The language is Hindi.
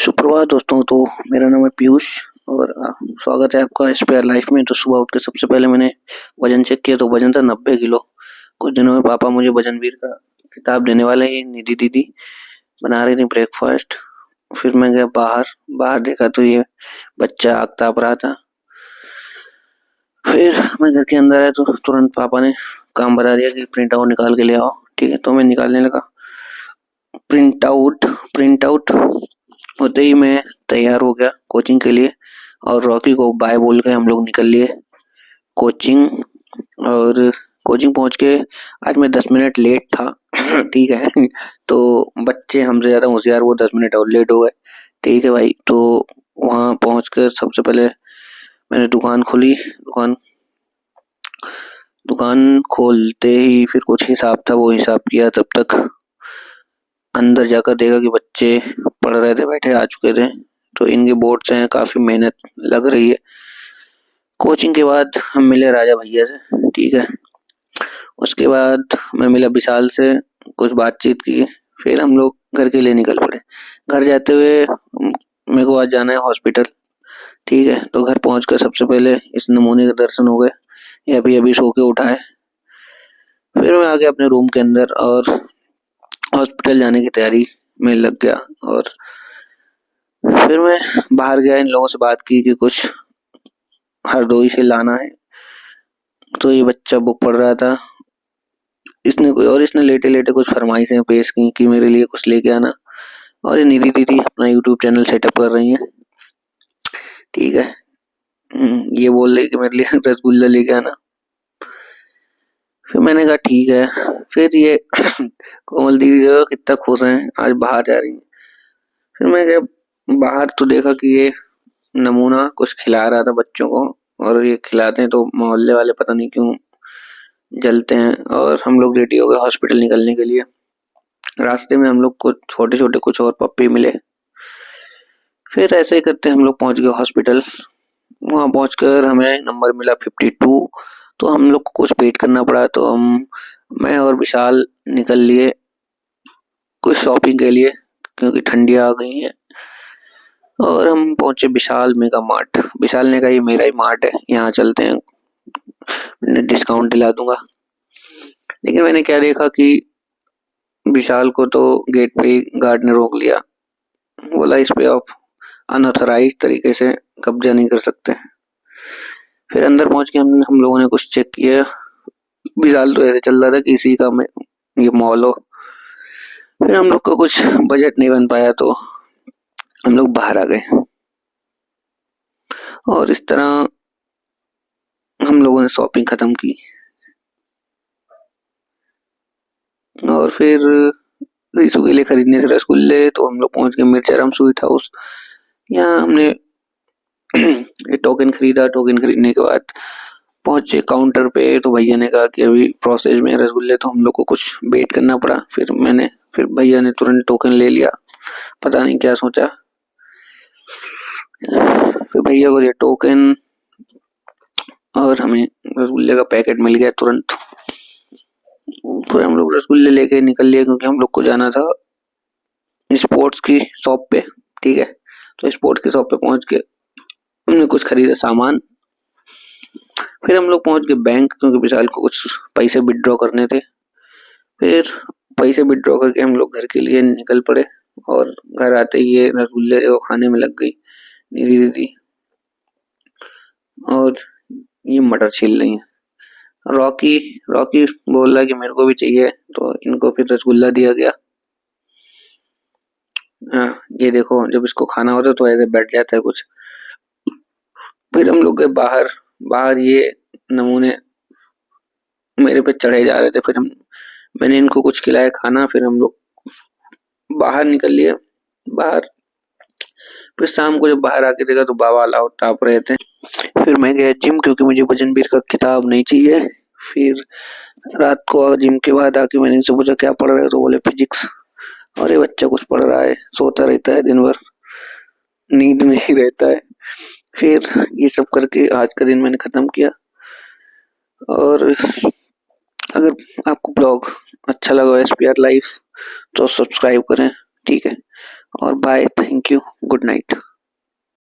सुप्रभात दोस्तों। तो मेरा नाम है पीयूष और स्वागत है आपका एसपीआर लाइफ में। तो सुबह उठ के सबसे पहले मैंने वजन चेक किया तो वजन था 90 किलो। कुछ दिनों में पापा मुझे वजनवीर का किताब देने वाले हैं। निधि दीदी बना रही थी ब्रेकफास्ट। फिर मैं गया बाहर। बाहर देखा तो ये बच्चा आग ताप रहा था। फिर मैं घर के अंदर आया तो तुरंत पापा ने काम बता दिया कि प्रिंट आउट निकाल के ले आओ। ठीक है, तो मैं निकालने लगा प्रिंट आउट होते ही मैं तैयार हो गया कोचिंग के लिए और रॉकी को बाय बोल के हम लोग निकल लिए कोचिंग। और कोचिंग पहुंच के आज मैं 10 मिनट लेट था। ठीक है, तो बच्चे हमसे ज्यादा होशियार, वो 10 मिनट और लेट हो गए। ठीक है भाई, तो वहां पहुंच कर सबसे पहले मैंने दुकान खोली। दुकान खोलते ही फिर कुछ हिसाब था, वो हिसाब किया। तब तक अंदर जाकर देखा कि बच्चे पढ़ रहे थे, बैठे आ चुके थे। तो इनके बोर्ड्स हैं, काफी मेहनत लग रही है। कोचिंग के बाद हम मिले राजा भैया से। ठीक है, उसके बाद मैं मिला विशाल से, कुछ बातचीत की। फिर हम लोग घर के लिए निकल पड़े। घर जाते हुए मेरे को आज जाना है हॉस्पिटल। ठीक है, तो घर पहुंचकर सबसे पहले इस नमूने के दर्शन हो गए। ये अभी अभी सो के उठा है। फिर मैं आ गया अपने रूम के अंदर और हॉस्पिटल जाने की तैयारी में लग गया। और फिर मैं बाहर गया, इन लोगों से बात की कि कुछ हरदोई से लाना है। तो ये बच्चा बुक पढ़ रहा था। इसने लेटे लेटे कुछ फरमाइशें पेश की कि मेरे लिए कुछ लेके आना। और ये निधि दीदी अपना यूट्यूब चैनल सेटअप कर रही हैं। ठीक है, ये बोल रही कि मेरे लिए रसगुल्ला लेके आना। फिर मैंने कहा ठीक है। फिर ये कोमल दीदी जो कितना खुश हैं, आज बाहर जा रही हैं। फिर मैं गया बाहर तो देखा कि ये नमूना कुछ खिला रहा था बच्चों को। और ये खिलाते हैं तो मोहल्ले वाले पता नहीं क्यों जलते हैं। और हम लोग रेडी हो गए हॉस्पिटल निकलने के लिए। रास्ते में हम लोग को छोटे छोटे कुछ और पप्पी मिले। फिर ऐसे ही करते हम लोग पहुंच गए हॉस्पिटल। वहां पहुंचकर हमें नंबर मिला 52। तो हम लोग को कुछ वेट करना पड़ा। तो मैं और विशाल निकल लिए कुछ शॉपिंग के लिए, क्योंकि ठंडी आ गई है। और हम पहुंचे विशाल मेगा मार्ट। विशाल ने कहा ये मेरा ही मार्ट है, यहाँ चलते हैं, मैं डिस्काउंट दिला दूंगा। लेकिन मैंने क्या देखा कि विशाल को तो गेट पे ही गार्ड ने रोक लिया। बोला इस पे आप अनऑथराइज तरीके से कब्जा नहीं कर सकते। फिर अंदर पहुंच के हम लोगों ने कुछ चेक किया। विशाल तो ऐसे चल रहा था कि इसी का ये मॉल हो। फिर हम लोग का कुछ बजट नहीं बन पाया तो हम लोग बाहर आ गए। और इस तरह हम लोगों ने शॉपिंग खत्म की। और फिर रीसू के लिए खरीदने से रसगुल्ले, तो हम लोग पहुंच गए मिर्चाराम स्वीट हाउस। यहाँ हमने ये टोकन खरीदा। टोकन खरीदने के बाद पहुंचे काउंटर पे। तो भैया ने कहा कि अभी प्रोसेस में रसगुल्ले, तो हम लोग को कुछ वेट करना पड़ा। फिर भैया ने तुरंत टोकन ले लिया, पता नहीं क्या सोचा। फिर भैया को दिया टोकन और हमें रसगुल्ले का पैकेट मिल गया तुरंत। तो हम लोग रसगुल्ले लेके निकल लिए, क्योंकि हम लोग को जाना था स्पोर्ट्स की शॉप पे। ठीक है, तो स्पोर्ट्स की शॉप पे पहुंच के हमने कुछ खरीदा सामान। फिर हम लोग पहुंच गए बैंक, क्योंकि विशाल को कुछ पैसे विड्रॉ करने थे। फिर पैसे विड्रॉ करके हम लोग घर के लिए निकल पड़े। और घर आते ही ये रसगुल्ले को खाने में लग गई मेरी दीदी। और ये मटर छील रही है। रॉकी बोल रहा कि मेरे को भी चाहिए, तो इनको फिर रसगुल्ला दिया गया। ये देखो, जब इसको खाना होता है तो ऐसे बैठ जाता है कुछ। फिर हम लोग गए बाहर ये नमूने मेरे पे चढ़े जा रहे थे। मैंने इनको कुछ खिलाया खाना। फिर हम लोग बाहर निकल लिए। फिर शाम को जब बाहर आके देखा तो बाबा अलाउ टाप रहे थे। फिर मैं गया जिम, क्योंकि मुझे वजनबीर का किताब नहीं चाहिए। फिर रात को जिम के बाद आके मैंने इनसे पूछा क्या पढ़ रहे हो, तो बोले फिजिक्स। और ये बच्चा कुछ पढ़ रहा है, सोता रहता है दिन भर, नींद में ही रहता है। फिर ये सब करके आज का दिन मैंने खत्म किया। और अगर आपको ब्लॉग अच्छा लगा एसपीआर लाइफ तो सब्सक्राइब करें। ठीक है, और bye, thank you. Good night.